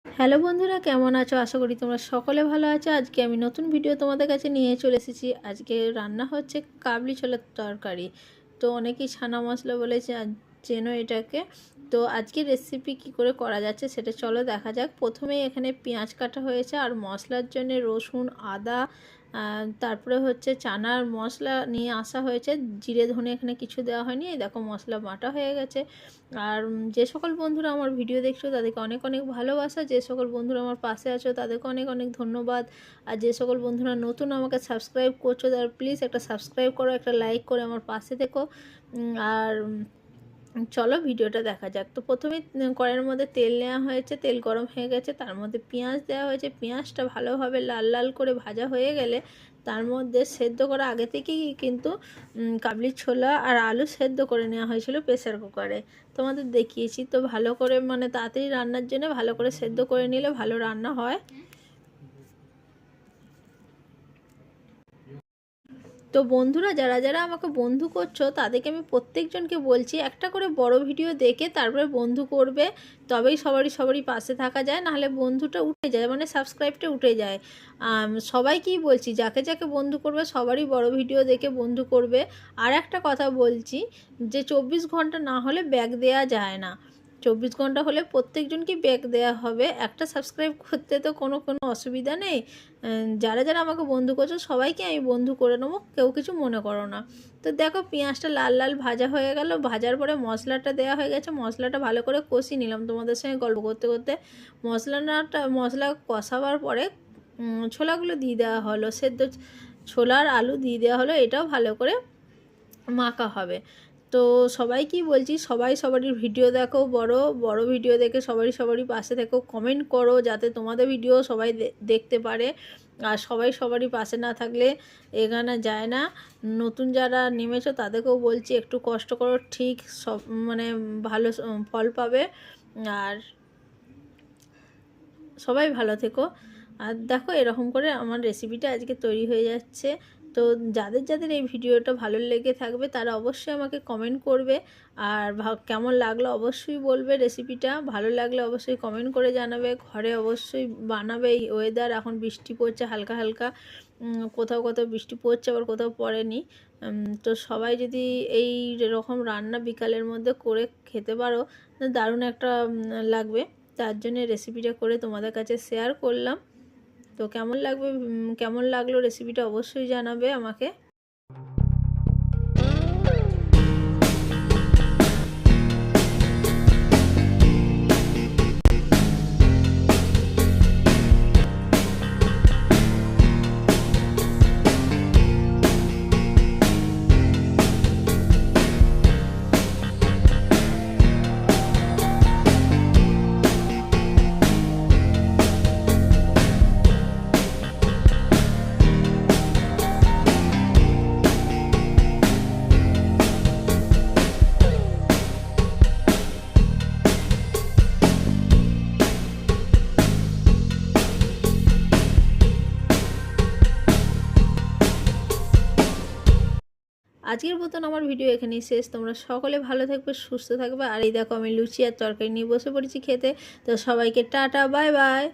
Hello বন্ধুরা, কেমন আছো? আশা করি তোমরা সকলে ভালো আছো। আজকে আমি নতুন ভিডিও তোমাদের কাছে নিয়ে চলে এসেছি। আজকে রান্না হচ্ছে কাবলি ছোলার তরকারি। তো অনেকেই ছানা মশলা বলে চেনো এটাকে। তো আজকে রেসিপি কি করে করা যাচ্ছে সেটা চলো দেখা যাক। প্রথমেই এখানে পেঁয়াজ কাটা হয়েছে আর মশলার জন্য রসুন, আদা, তারপরে হচ্ছে চানার মশলা নিয়ে আসা হয়েছে। জিরে ধনে এখানে কিছু দেওয়া হয়নি। এই দেখো মশলা বাটা হয়ে গেছে। আর যে সকল বন্ধুরা আমার ভিডিও দেখছো তাদেরকে অনেক অনেক ভালোবাসা। যে সকল বন্ধুরা আমার পাশে আছো তাদেরকে অনেক অনেক ধন্যবাদ। আর যে সকল বন্ধুরা নতুন আমাকে সাবস্ক্রাইব করছো তারা প্লিজ একটা সাবস্ক্রাইব করো, একটা লাইক করে আমার পাশে থেকো। আর চলো ভিডিওটা দেখা যাক। তো প্রথমে কড়াইয়ের মধ্যে তেল নেওয়া হয়েছে, তেল গরম হয়ে গেছে, তার মধ্যে পেঁয়াজ দেওয়া হয়েছে। পেঁয়াজটা ভালোভাবে লাল লাল করে ভাজা হয়ে গেলে তার মধ্যে সেদ্ধ করা আগে থেকেই কিন্তু কাবলি ছোলা আর আলু সেদ্ধ করে নেওয়া হয়েছিল প্রেসার কুকারে। তোমাদের দেখিয়েছি তো, ভালো করে মানে তাড়াতাড়ি রান্নার জন্য ভালো করে সেদ্ধ করে নিলে ভালো রান্না হয়। তো বন্ধুরা যারা যারা আমাকে বন্ধু করছো তাদেরকে আমি প্রত্যেকজনকে বলছি একটা করে বড় ভিডিও দেখে তারপরে বন্ধু করবে, তবেই সবারই পাশে থাকা যায়। নাহলে বন্ধুটা উঠে যায়, মানে সাবস্ক্রাইবটা উঠে যায়। সবাইকেই বলছি যাকে যাকে বন্ধু করবে সবারই বড় ভিডিও দেখে বন্ধু করবে। আর একটা কথা বলছি যে 24 ঘন্টা না হলে ব্যাক দেওয়া যায় না। 24 ঘন্টা হলে প্রত্যেকজনকে ব্যাক দেওয়া হবে। একটা সাবস্ক্রাইব করতে তো কোনো অসুবিধা নেই। যারা যারা আমাকে বন্ধু করছো সবাইকে আমি বন্ধু করে নেবো, কেউ কিছু মনে করো না। তো দেখো পেঁয়াজটা লাল লাল ভাজা হয়ে গেল, ভাজার পরে মশলাটা দেওয়া হয়ে গেছে। মশলাটা ভালো করে কষিয়ে নিলাম তোমাদের সঙ্গে গল্প করতে করতে। মশলা কষাবার পরে ছোলাগুলো দিয়ে দেওয়া হলো, সেদ্ধ ছোলার আলু দিয়ে দেওয়া হলো। এটাও ভালো করে মাখা হবে। তো সবাইকেই বলছি সবাই সবারই ভিডিও দেখো, বড় বড় ভিডিও দেখে সবারই পাশে থেকো, কমেন্ট করো যাতে তোমাদের ভিডিও সবাই দেখতে পারে। আর সবারই পাশে না থাকলে এগানো যায় না। নতুন যারা নেমেছো তাদেরকেও বলছি একটু কষ্ট করো, ঠিক সব মানে ভালো ফল পাবে। আর সবাই ভালো থেকো। আর দেখো এরকম করে আমার রেসিপিটা আজকে তৈরি হয়ে যাচ্ছে। তো যাদের যাদের এই ভিডিওটা ভালো লেগে থাকবে তারা অবশ্যই আমাকে কমেন্ট করবে। আর কেমন লাগলো অবশ্যই বলবে। রেসিপিটা ভালো লাগলে অবশ্যই কমেন্ট করে জানাবে। ঘরে অবশ্যই বানাবে। এই ওয়েদার এখন বৃষ্টি পড়ছে হালকা হালকা, কোথাও কোথাও বৃষ্টি পড়ছে আবার কোথাও পড়েনি। তো সবাই যদি এই রকম রান্না বিকালের মধ্যে করে খেতে পারো দারুণ একটা লাগবে। তার জন্য রেসিপিটা করে তোমাদের কাছে শেয়ার করলাম। তো কেমন লাগলো রেসিপিটা অবশ্যই জানাবে আমাকে। আজকের মতন আমার ভিডিও এখানেই শেষ। তোমরা সকলে ভালো থাকবে, সুস্থ থাকবে। আর এই দেখো আমি লুচি আর তরকারি নিয়ে বসে পড়েছি খেতে। তো সবাইকে টাটা, বাই বাই।